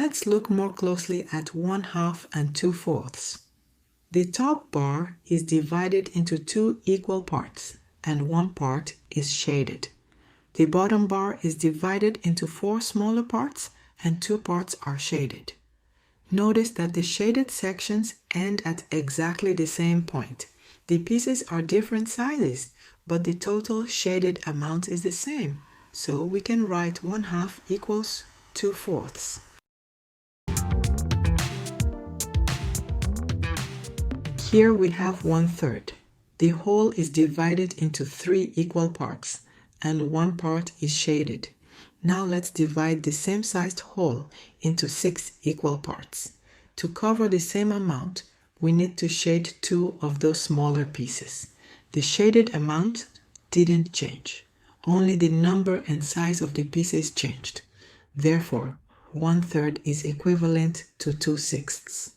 Let's look more closely at 1/2 and 2/4. The top bar is divided into 2 equal parts, and one part is shaded. The bottom bar is divided into 4 smaller parts, and 2 parts are shaded. Notice that the shaded sections end at exactly the same point. The pieces are different sizes, but the total shaded amount is the same. So we can write 1/2 equals 2/4. Here we have 1/3. The whole is divided into 3 equal parts, and one part is shaded. Now let's divide the same sized whole into 6 equal parts. To cover the same amount, we need to shade 2 of those smaller pieces. The shaded amount didn't change. Only the number and size of the pieces changed. Therefore, 1/3 is equivalent to 2/6.